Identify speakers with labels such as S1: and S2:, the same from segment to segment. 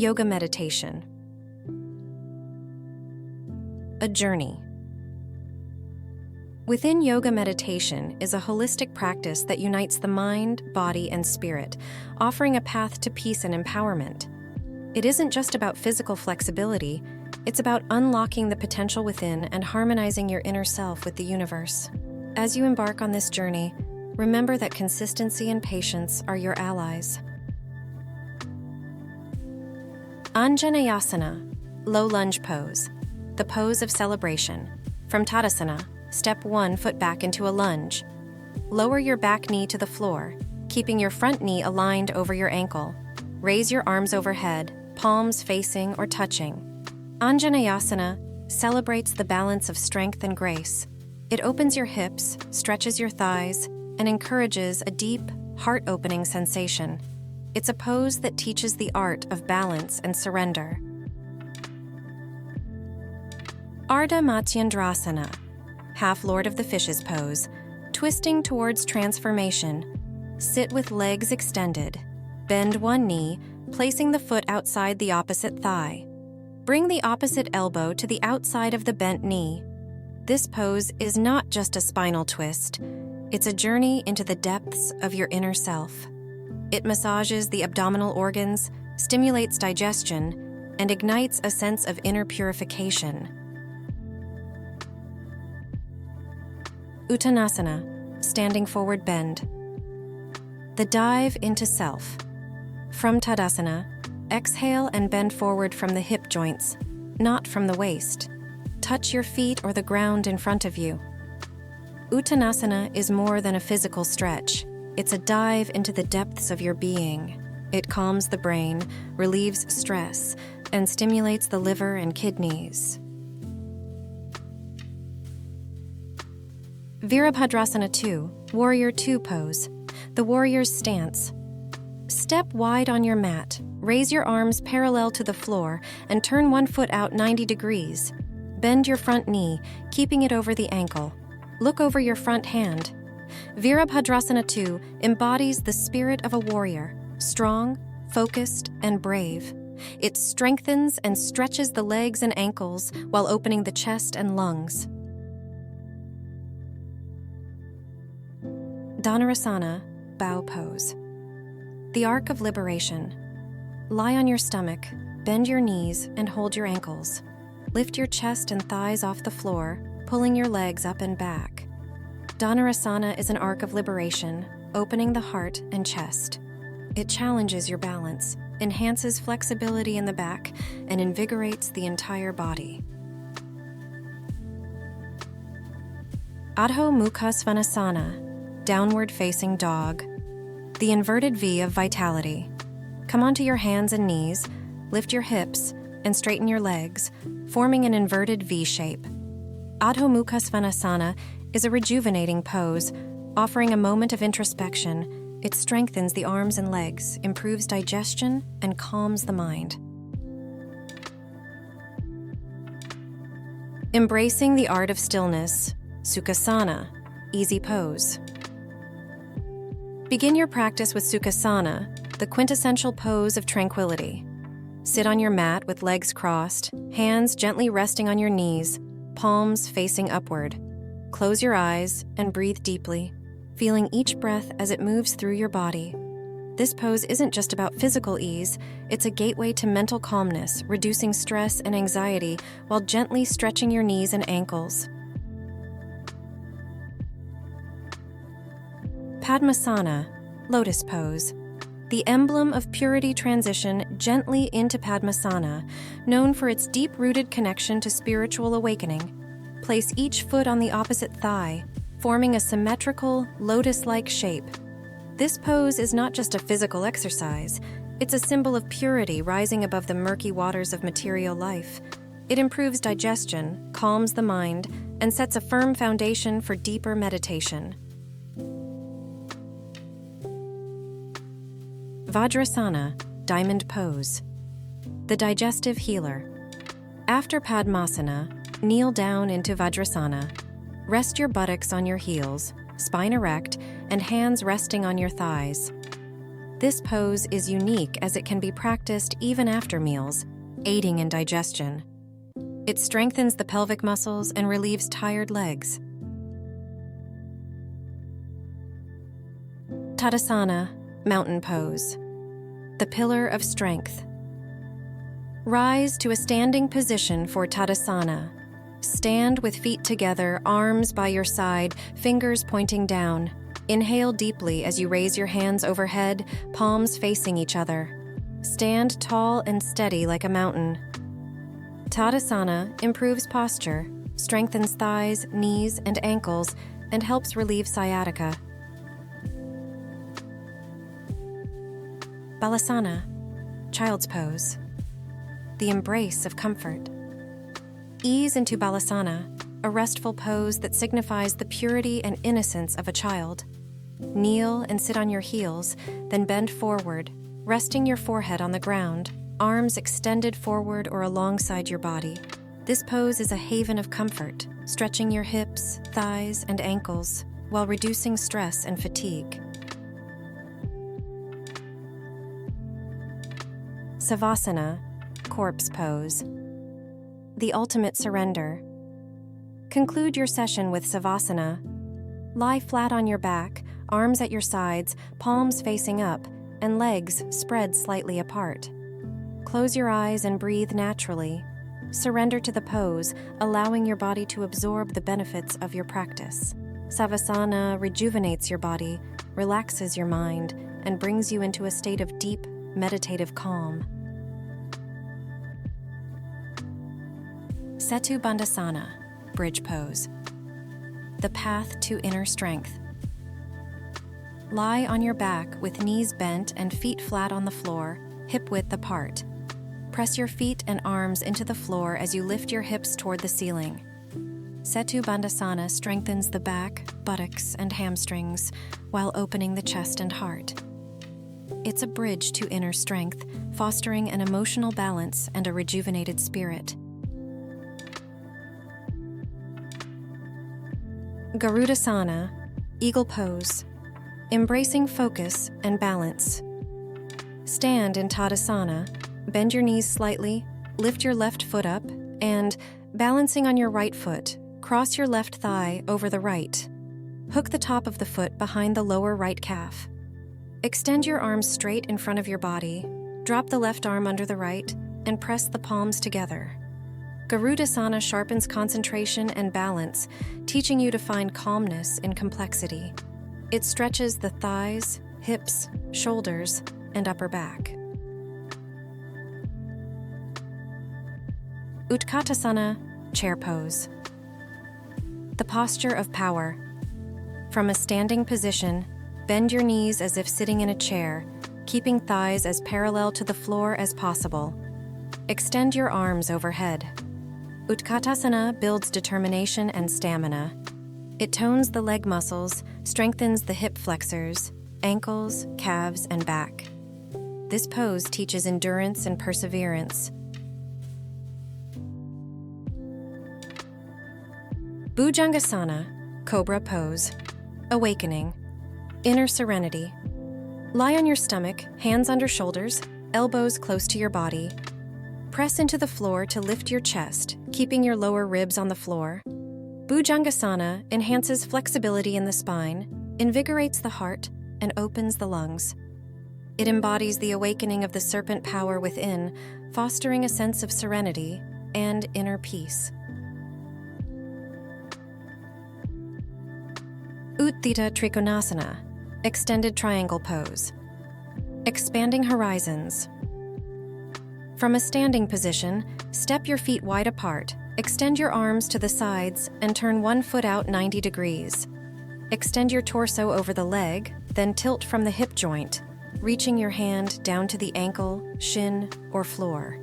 S1: Yoga meditation. A journey. Within yoga meditation is a holistic practice that unites the mind, body, and spirit, offering a path to peace and empowerment. It isn't just about physical flexibility, it's about unlocking the potential within and harmonizing your inner self with the universe. As you embark on this journey, remember that consistency and patience are your allies. Anjaneyasana, low lunge pose, the pose of celebration. From Tadasana, step 1, foot back into a lunge. Lower your back knee to the floor, keeping your front knee aligned over your ankle. Raise your arms overhead, palms facing or touching. Anjaneyasana celebrates the balance of strength and grace. It opens your hips, stretches your thighs, and encourages a deep, heart-opening sensation. It's a pose that teaches the art of balance and surrender. Ardha Matsyendrasana, half Lord of the Fishes pose, twisting towards transformation. Sit with legs extended. Bend one knee, placing the foot outside the opposite thigh. Bring the opposite elbow to the outside of the bent knee. This pose is not just a spinal twist. It's a journey into the depths of your inner self. It massages the abdominal organs, stimulates digestion, and ignites a sense of inner purification. Uttanasana, standing forward bend. The dive into self. From Tadasana, exhale and bend forward from the hip joints, not from the waist. Touch your feet or the ground in front of you. Uttanasana is more than a physical stretch. It's a dive into the depths of your being. It calms the brain, relieves stress, and stimulates the liver and kidneys. Virabhadrasana 2, Warrior 2 pose, the warrior's stance. Step wide on your mat, raise your arms parallel to the floor, and turn one foot out 90 degrees. Bend your front knee, keeping it over the ankle. Look over your front hand. Virabhadrasana 2 embodies the spirit of a warrior, strong, focused, and brave. It strengthens and stretches the legs and ankles while opening the chest and lungs. Dhanurasana, bow pose. The arc of liberation. Lie on your stomach, bend your knees, and hold your ankles. Lift your chest and thighs off the floor, pulling your legs up and back. Dhanurasana is an arc of liberation, opening the heart and chest. It challenges your balance, enhances flexibility in the back, and invigorates the entire body. Adho Mukha Svanasana, downward facing dog. The inverted V of vitality. Come onto your hands and knees, lift your hips, and straighten your legs, forming an inverted V shape. Adho Mukha Svanasana is a rejuvenating pose, offering a moment of introspection. It strengthens the arms and legs, improves digestion, and calms the mind. Embracing the art of stillness, Sukhasana, easy pose. Begin your practice with Sukhasana, the quintessential pose of tranquility. Sit on your mat with legs crossed, hands gently resting on your knees, palms facing upward. Close your eyes and breathe deeply, feeling each breath as it moves through your body. This pose isn't just about physical ease, it's a gateway to mental calmness, reducing stress and anxiety while gently stretching your knees and ankles. Padmasana, lotus pose. The emblem of purity transition gently into Padmasana, known for its deep-rooted connection to spiritual awakening. Place each foot on the opposite thigh, forming a symmetrical, lotus-like shape. This pose is not just a physical exercise, it's a symbol of purity rising above the murky waters of material life. It improves digestion, calms the mind, and sets a firm foundation for deeper meditation. Vajrasana, diamond pose. The digestive healer. After Padmasana, kneel down into Vajrasana. Rest your buttocks on your heels, spine erect, and hands resting on your thighs. This pose is unique as it can be practiced even after meals, aiding in digestion. It strengthens the pelvic muscles and relieves tired legs. Tadasana, mountain pose. The pillar of strength. Rise to a standing position for Tadasana. Stand with feet together, arms by your side, fingers pointing down. Inhale deeply as you raise your hands overhead, palms facing each other. Stand tall and steady like a mountain. Tadasana improves posture, strengthens thighs, knees, and ankles, and helps relieve sciatica. Balasana, child's pose. The embrace of comfort. Ease into Balasana, a restful pose that signifies the purity and innocence of a child. Kneel and sit on your heels, then bend forward, resting your forehead on the ground, arms extended forward or alongside your body. This pose is a haven of comfort, stretching your hips, thighs, and ankles, while reducing stress and fatigue. Savasana, corpse pose. The ultimate surrender. Conclude your session with Savasana. Lie flat on your back, arms at your sides, palms facing up, and legs spread slightly apart. Close your eyes and breathe naturally. Surrender to the pose, allowing your body to absorb the benefits of your practice. Savasana rejuvenates your body, relaxes your mind, and brings you into a state of deep, meditative calm. Setu Bandhasana, bridge pose. The path to inner strength. Lie on your back with knees bent and feet flat on the floor, hip-width apart. Press your feet and arms into the floor as you lift your hips toward the ceiling. Setu Bandhasana strengthens the back, buttocks, and hamstrings while opening the chest and heart. It's a bridge to inner strength, fostering an emotional balance and a rejuvenated spirit. Garudasana, eagle pose, embracing focus and balance. Stand in Tadasana, bend your knees slightly, lift your left foot up, and, balancing on your right foot, cross your left thigh over the right. Hook the top of the foot behind the lower right calf. Extend your arms straight in front of your body, drop the left arm under the right, and press the palms together. Garudasana sharpens concentration and balance, teaching you to find calmness in complexity. It stretches the thighs, hips, shoulders, and upper back. Utkatasana, chair pose. The posture of power. From a standing position, bend your knees as if sitting in a chair, keeping thighs as parallel to the floor as possible. Extend your arms overhead. Utkatasana builds determination and stamina. It tones the leg muscles, strengthens the hip flexors, ankles, calves, and back. This pose teaches endurance and perseverance. Bhujangasana, cobra pose. Awakening. Inner serenity. Lie on your stomach, hands under shoulders, elbows close to your body. Press into the floor to lift your chest, keeping your lower ribs on the floor. Bhujangasana enhances flexibility in the spine, invigorates the heart, and opens the lungs. It embodies the awakening of the serpent power within, fostering a sense of serenity and inner peace. Utthita Trikonasana, extended triangle pose. Expanding horizons. From a standing position, step your feet wide apart, extend your arms to the sides, and turn one foot out 90 degrees. Extend your torso over the leg, then tilt from the hip joint, reaching your hand down to the ankle, shin, or floor.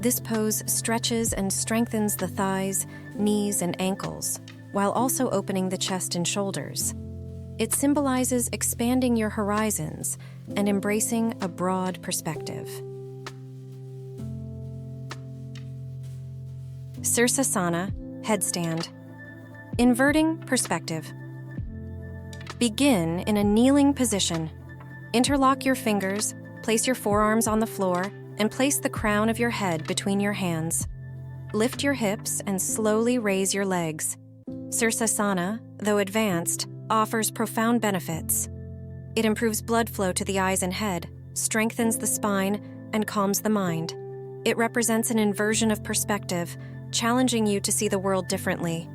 S1: This pose stretches and strengthens the thighs, knees, and ankles, while also opening the chest and shoulders. It symbolizes expanding your horizons and embracing a broad perspective. Sirsasana, headstand. Inverting perspective. Begin in a kneeling position. Interlock your fingers, place your forearms on the floor, and place the crown of your head between your hands. Lift your hips and slowly raise your legs. Sirsasana, though advanced, offers profound benefits. It improves blood flow to the eyes and head, strengthens the spine, and calms the mind. It represents an inversion of perspective, challenging you to see the world differently.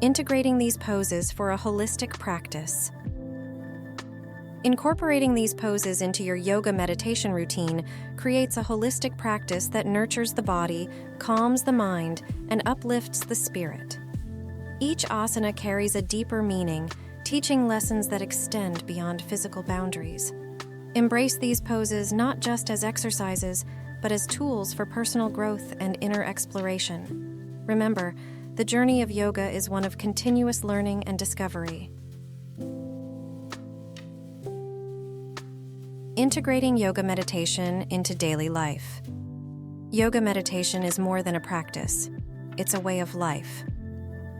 S1: Integrating these poses for a holistic practice. Incorporating these poses into your yoga meditation routine creates a holistic practice that nurtures the body, calms the mind, and uplifts the spirit. Each asana carries a deeper meaning, teaching lessons that extend beyond physical boundaries. Embrace these poses not just as exercises, but as tools for personal growth and inner exploration. Remember, the journey of yoga is one of continuous learning and discovery. Integrating yoga meditation into daily life. Yoga meditation is more than a practice. It's a way of life.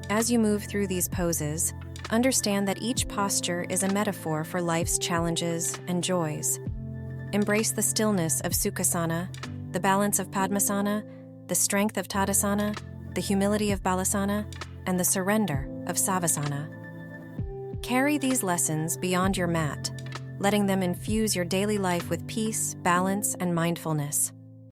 S1: As you move through these poses, understand that each posture is a metaphor for life's challenges and joys. Embrace the stillness of Sukhasana, the balance of Padmasana, the strength of Tadasana, the humility of Balasana, and the surrender of Savasana. Carry these lessons beyond your mat, letting them infuse your daily life with peace, balance, and mindfulness.